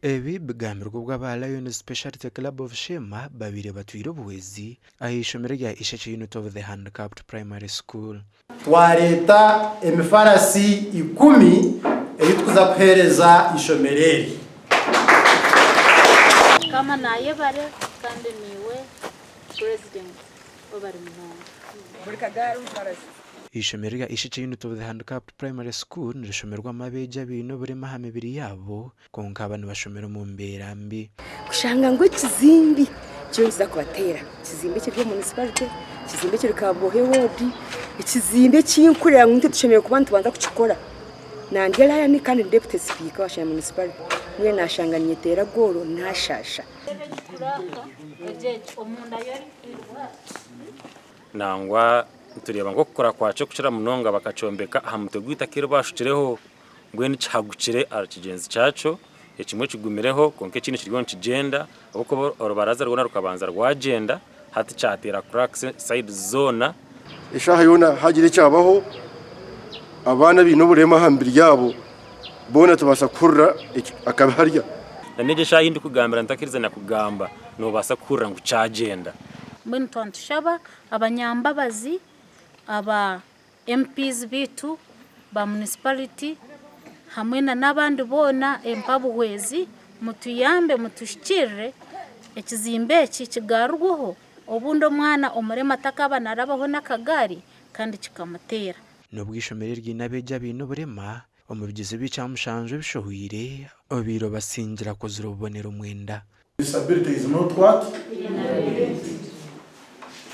Ebi bigambiirwa bw'aba Lion Speciality Club of Sheema babiri batwire obuhwezi Eishomero rya Ishekye Unit of the Handicapped Primary School. Twareta emifarasi 10 eyitukuza kuhereza Eishomereri. Kama naye bare kandi niwe president obari muno. Buri kagari ufarasi. Eishomero rya Ishekye Unit of the Handicapped Primary School nirishomerwa abeegi abine burema ha mibiri yabo konka abana bashomera mu mbeera mbi. Kushanga ngo kizimbi cyoza kubatera kizimbe cyo municipality kizimbe cyo kabohe ward ikizimbe cy'inkurira ngo tushemeye ku bantu banza kuchikora nandela yani kandi deputy speaker wa Sheema municipality mwe nashanganye tera goro ntashasha nangwa tureba ngo gukora kwacu kucira munonga bakacombeka hamute gwita kiro bashukireho ngweni cyagukire arakigenzi cyacu ekimwe kigumireho konke kino kiryo nkigenda uko orubaraza rwona rukabanza rwagenda hati cyatera cracks side zone ishaha yona hagire cyabaho abana binoburema hambiri yabo bona tubasa kurra akabiharya nanege shahindi kugambira ntakiriza na kugamba no basa kurra ngo cyagenda Mbene twantushaba abanyambabazi aba MPs bitu ba municipality hamwe n'abandi bona empabuhwezi mutuyambe mutushikire ekizimbe kigarugwaho obundo mwana omurema takaba narabaho nakagari kandi kikamutera N'ubwishomero ry'inabeegi abine burema omubigizi b'icyamushanje bishohire obiro basingira kuzira ubonero mwenda. Disability is not what?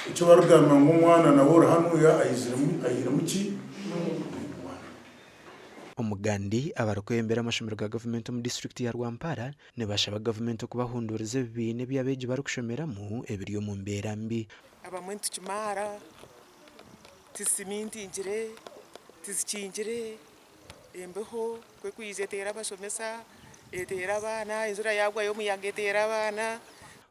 Icyo barugamba ngo umwana nawe hano ya ayiramuki Omugandi abarukwembera amashomero ga government mu district ya Rwampara ne bashaba government kubahunduriza ebibine by'abeegi barukushomeramu ebiriyo mu mbeera mbi. Abamwentu kimara tisiminti njire tisikingire embeho kwe kuyizetera abashomesa etera abana inzura yagwa yo muyagetera abana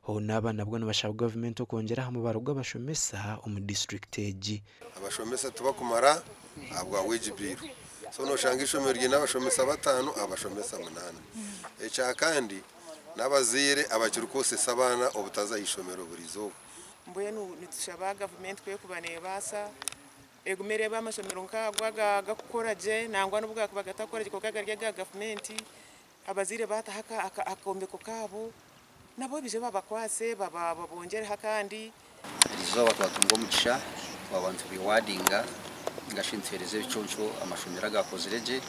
ho n'abana bwo bashaba government okongera hamwe baruga bashomesa mu district egi abashomesa tubakumara abwa wejibiru so no shanga Ishomero ry'abashomesa 5 abashomesa 8 echa kandi nabazire abakirukose sabana obutaza Ishomero burizo mboye nitushaba government kwe kubanebasa egumere b'amashomero nkagwaga gakoraje nangwa n'ubwa kubagatako gikokaga rya government abazire batahaka akombeko kabo nabo bije babakwase babongere hakandi izoba twatungo mugisha abantu biwadinga ngashintereze iconco amashomero agakozireje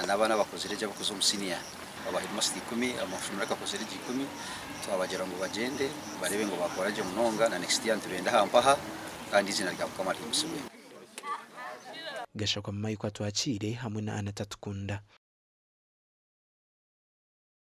n'abana bakozireje bakozo musiniya abahirima 10 amashomero agakozireje 10 twabagera ngo bagende barebe ngo bakoraje munonga na next year ntibenda hampaha kandi izina rya Kamari musubwe Gashakwa Mike atwakire hamwe na Anatatukunda.